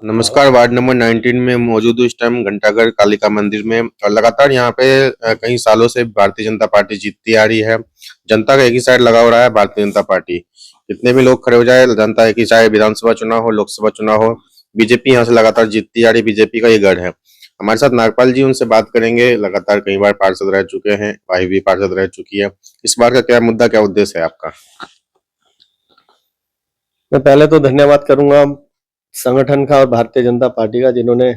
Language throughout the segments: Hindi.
नमस्कार। वार्ड नंबर 19 में मौजूद हूँ इस टाइम घंटाघर कालिका मंदिर में और लगातार यहाँ पे कई सालों से भारतीय जनता पार्टी जीतती आ रही है। जनता का एक ही साइड लगा हो रहा है, भारतीय जनता पार्टी। कितने भी लोग खड़े हो जाए, जनता एक ही, चाहे विधानसभा चुनाव हो, लोकसभा चुनाव हो, बीजेपी यहाँ से लगातार जीतती आ रही। बीजेपी का ये गढ़ है। हमारे साथ नागपाल जी, उनसे बात करेंगे। लगातार कई बार पार्षद रह चुके हैं, भाई भी पार्षद रह चुकी है। इस बार का क्या मुद्दा, क्या उद्देश्य है आपका? मैं पहले तो धन्यवाद करूंगा संगठन का और भारतीय जनता पार्टी का, जिन्होंने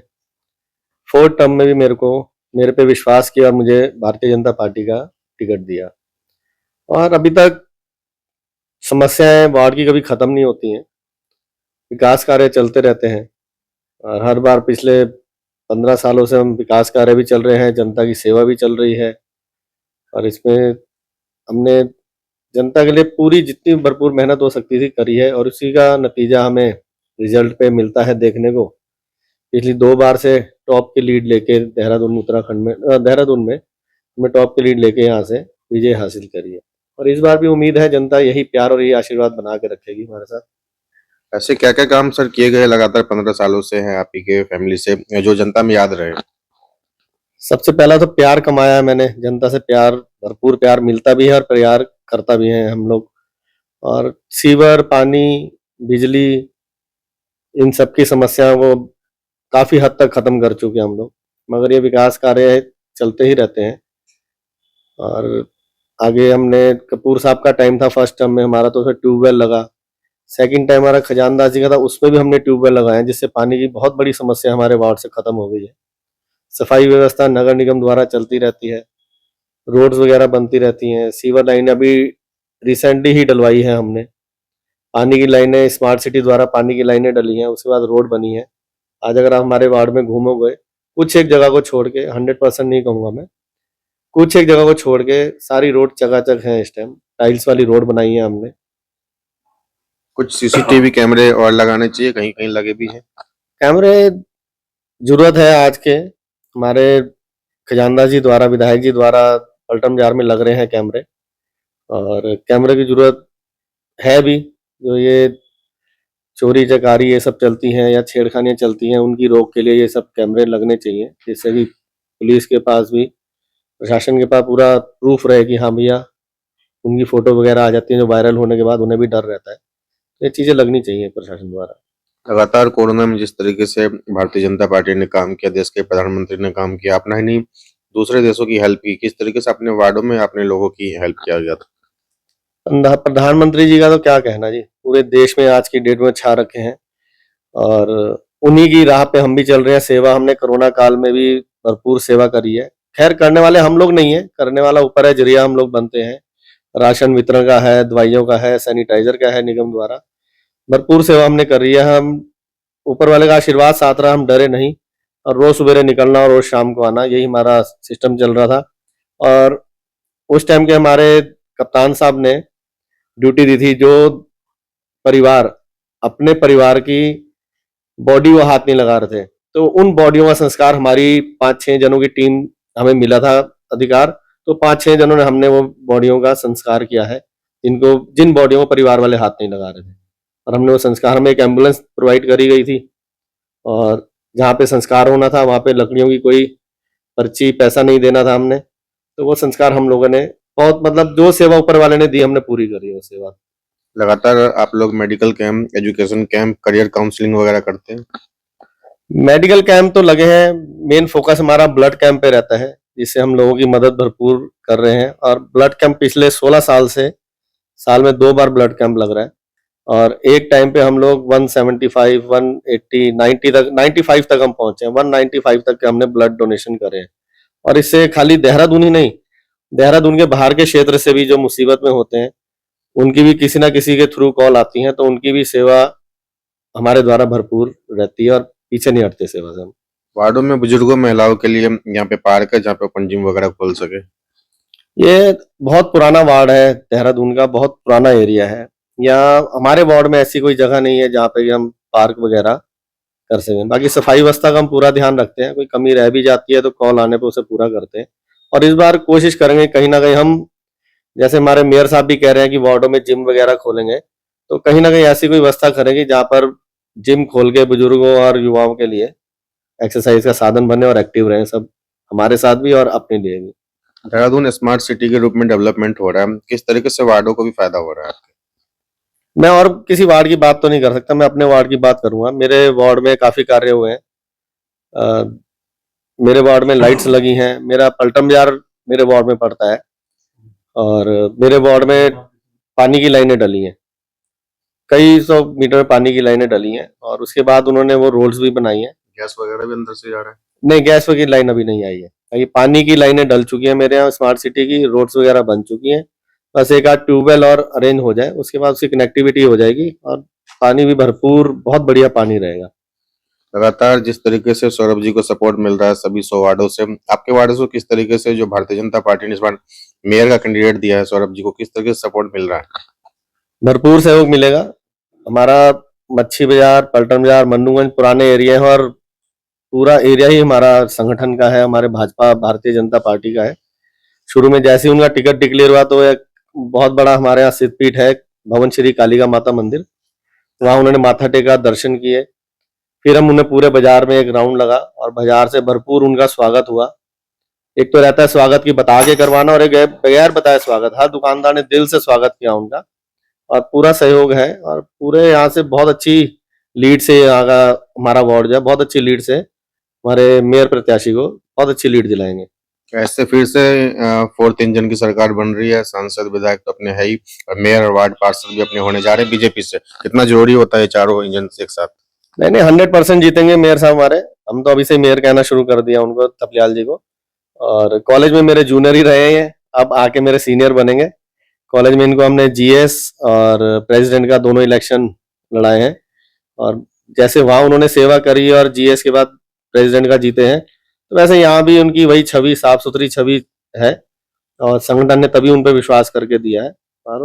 4 टर्म में भी मेरे पे विश्वास किया और मुझे भारतीय जनता पार्टी का टिकट दिया। और अभी तक समस्याएं वार्ड की कभी खत्म नहीं होती हैं, विकास कार्य चलते रहते हैं और हर बार पिछले 15 सालों से हम विकास कार्य भी चल रहे हैं, जनता की सेवा भी चल रही है और इसमें हमने जनता के लिए पूरी जितनी भरपूर मेहनत हो सकती थी करी है और उसी का नतीजा हमें रिजल्ट पे मिलता है देखने को। पिछली 2 बार से टॉप की लीड लेके देहरादून उत्तराखंड में देहरादून में हमने टॉप की लीड लेके यहाँ से विजय हासिल करी है और इस बार भी उम्मीद है जनता यही प्यार और यही आशीर्वाद बना के रखेगी हमारे साथ। ऐसे क्या क्या काम सर किए गए लगातार 15 सालों से हैं आप ही के फैमिली से, जो जनता में याद रहे? सबसे पहला तो प्यार कमाया है मैंने, जनता से प्यार, भरपूर प्यार मिलता भी है और प्यार करता भी है हम लोग। और सीवर, पानी, बिजली, इन सब की समस्याओं को काफी हद तक खत्म कर चुके हैं हम लोग, मगर ये विकास कार्य चलते ही रहते हैं। और आगे हमने कपूर साहब का टाइम था फर्स्ट टर्म में हमारा, तो उसमें ट्यूबवेल लगा। सेकंड टाइम हमारा खजानदास जी का था, उसमें भी हमने ट्यूबवेल लगाए हैं, जिससे पानी की बहुत बड़ी समस्या हमारे वार्ड से खत्म हो गई है। सफाई व्यवस्था नगर निगम द्वारा चलती रहती है, रोड्स वगैरह बनती रहती हैं। सीवर लाइन अभी रिसेंटली ही डलवाई है हमने। पानी की लाइनें स्मार्ट सिटी द्वारा पानी की लाइनें डली हैं, उसके बाद रोड बनी है। आज अगर आप हमारे वार्ड में घूमोगे, कुछ एक जगह को छोड़ के, 100% नहीं कहूंगा मैं, कुछ एक जगह को छोड़ के सारी रोड चकाचक है। इस टाइम टाइल्स वाली रोड बनाई है हमने। कुछ सीसीटीवी कैमरे और लगाने चाहिए, कहीं कहीं लगे भी हैं। कैमरे जरूरत है आज के, हमारे खजानदास जी द्वारा, विधायक जी द्वारा पलटन जार में लग रहे हैं कैमरे, और कैमरे की जरूरत है भी। जो ये चोरी चकारी ये सब चलती हैं या छेड़खानियां चलती हैं, उनकी रोक के लिए ये सब कैमरे लगने चाहिए, जिससे कि पुलिस के पास भी, प्रशासन के पास पूरा प्रूफ रहे कि हाँ भैया उनकी फोटो वगैरह आ जाती है जो वायरल होने के बाद उन्हें भी डर रहता है। तो ये चीजें लगनी चाहिए प्रशासन द्वारा। लगातार कोरोना में जिस तरीके से भारतीय जनता पार्टी ने काम किया, देश के प्रधानमंत्री ने काम किया, अपना ही नहीं दूसरे देशों की हेल्प की, किस तरीके से अपने वार्डों में अपने लोगों की हेल्प किया गया था? प्रधानमंत्री जी का तो क्या कहना जी, पूरे देश में आज की डेट में छा रखे हैं और उन्हीं की राह पे हम भी चल रहे हैं। सेवा हमने कोरोना काल में भी भरपूर सेवा करी है। खैर करने वाले हम लोग नहीं है, करने वाला ऊपर है, जरिया हम लोग बनते हैं। राशन वितरण का है, दवाइयों का है, सैनिटाइजर का है, निगम द्वारा भरपूर सेवा हमने कर रही है। हम ऊपर वाले का आशीर्वाद साथ रहा, हम डरे नहीं और रोज सवेरे निकलना और रोज शाम को आना, यही हमारा सिस्टम चल रहा था। और उस टाइम के हमारे कप्तान साहब ने ड्यूटी दी थी, जो परिवार अपने परिवार की बॉडी को हाथ नहीं लगा रहे थे, तो उन बॉडियों का संस्कार, हमारी 5-6 जनों की टीम हमें मिला था अधिकार, तो 5-6 जनों ने हमने वो बॉडियों का संस्कार किया है, जिन बॉडियों को परिवार वाले हाथ नहीं लगा रहे थे। और हमने वो संस्कार, हमें एक एम्बुलेंस प्रोवाइड करी गई थी और जहाँ पे संस्कार होना था वहाँ पे लकड़ियों की कोई पर्ची, पैसा नहीं देना था हमने। तो वो संस्कार हम लोगों ने बहुत, मतलब जो सेवा ऊपर वाले ने दी हमने पूरी करी है वो सेवा। लगातार आप लोग medical camp, education camp, career counselling वगैरह करते हैं? मेडिकल कैंप तो लगे हैं, मेन फोकस हमारा ब्लड कैंप पे रहता है, जिससे हम लोगों की मदद भरपूर कर रहे हैं। और ब्लड कैंप पिछले 16 साल से साल में 2 बार ब्लड कैंप लग रहा है और एक टाइम पे हम लोग 175, 180, 90 तक, 95 तक हम पहुंचे हैं। 195 तक के हमने ब्लड डोनेशन करे हैं। और इससे खाली देहरादून ही नहीं, देहरादून के बाहर के क्षेत्र से भी जो मुसीबत में होते हैं, उनकी भी किसी ना किसी के थ्रू कॉल आती है, तो उनकी भी सेवा हमारे द्वारा भरपूर रहती है और पीछे नहीं हटते सेवा से हम। वार्डों में बुजुर्गों, महिलाओं के लिए यहाँ पे पार्क है जहाँ पे ओपन जिम वगैरह खोल सके? ये बहुत पुराना वार्ड है देहरादून का, बहुत पुराना एरिया है। यहाँ हमारे वार्ड में ऐसी कोई जगह नहीं है जहाँ पे कि हम पार्क वगैरह कर सकें। बाकी सफाई व्यवस्था का हम पूरा ध्यान रखते हैं, कोई कमी रह भी जाती है तो कॉल आने पे उसे पूरा करते हैं। और इस बार कोशिश करेंगे कहीं ना कहीं हम, जैसे हमारे मेयर साहब भी कह रहे हैं कि वार्डों में जिम वगैरह खोलेंगे, तो कहीं ना कहीं ऐसी कोई व्यवस्था करेंगे जहाँ पर जिम खोल के बुजुर्गों और युवाओं के लिए एक्सरसाइज का साधन बने और एक्टिव रहें सब, हमारे साथ भी और अपने लिए भी। देहरादून स्मार्ट सिटी के रूप में डेवलपमेंट हो रहा है, किस तरीके से वार्डों को भी फायदा हो रहा है? मैं और किसी वार्ड की बात तो नहीं कर सकता, मैं अपने वार्ड की बात करूंगा। मेरे वार्ड में काफी कार्य हुए हैं। अ, मेरे वार्ड में लाइट्स लगी हैं, मेरा पलटम बाजार मेरे वार्ड में पड़ता है, और मेरे वार्ड में पानी की लाइनें डली हैं, कई 100 मीटर में पानी की लाइनें डली हैं, और उसके बाद उन्होंने वो रोड्स भी बनाई हैं। गैस वगैरह भी अंदर से जा रहा है? नहीं, गैस की लाइन अभी नहीं आई है, ये पानी की लाइनें डल चुकी हैं मेरे यहाँ, स्मार्ट सिटी की रोड्स वगैरह बन चुकी हैं। बस एक आध ट्यूबवेल और अरेंज हो जाए, उसके बाद उसकी कनेक्टिविटी हो जाएगी और पानी भी भरपूर, बहुत बढ़िया पानी रहेगा। लगातार जिस तरीके से सौरभ जी को सपोर्ट मिल रहा है सभी 100 वार्डों से, आपके वार्ड से किस तरीके से जो भारतीय जनता पार्टी ने इस बार मेयर का कैंडिडेट दिया है सौरभ जी को, किस तरीके से सपोर्ट मिल रहा है? भरपूर सहयोग मिलेगा। हमारा मच्छी बाजार, पलटन बाजार, मन्नूगंज पुराने एरिया है, और पूरा एरिया ही हमारा संगठन का है, हमारे भाजपा भारतीय जनता पार्टी का है। शुरू में जैसे ही उनका टिकट डिक्लेयर हुआ तो एक बहुत बड़ा हमारे यहाँ सिद्धपीठ है, भवन श्री कालिका माता मंदिर, वहां उन्होंने माथा टेका, दर्शन किए। फिर हम उन्हें पूरे बाजार में एक राउंड लगा और बाजार से भरपूर उनका स्वागत हुआ। एक तो रहता है स्वागत की बता के करवाना, और एक बगैर बताए स्वागत, हर दुकानदार ने दिल से स्वागत किया उनका, और पूरा सहयोग है। और पूरे यहाँ से बहुत अच्छी लीड से यहाँ का हमारा वार्ड जो है बहुत अच्छी लीड से हमारे मेयर प्रत्याशी को बहुत अच्छी लीड दिलाएंगे। ऐसे फिर से फोर्थ इंजन की सरकार बन रही है, सांसद विधायक तो अपने है ही, और मेयर और वार्ड पार्षद भी अपने होने जा रहे हैं बीजेपी से, कितना जरूरी होता है चारों इंजन एक साथ? नहीं, 100% जीतेंगे मेयर साहब हमारे। हम तो अभी से मेयर कहना शुरू कर दिया उनको, थपलियाल जी को। और कॉलेज में मेरे जूनियर ही रहे हैं, अब आके मेरे सीनियर बनेंगे। कॉलेज में इनको हमने जीएस और प्रेसिडेंट का दोनों इलेक्शन लड़ाए हैं, और जैसे वहां उन्होंने सेवा करी और जीएस के बाद प्रेसिडेंट का जीते हैं, तो वैसे यहाँ भी उनकी वही छवि, साफ सुथरी छवि है, और संगठन ने तभी उन पर विश्वास करके दिया है। और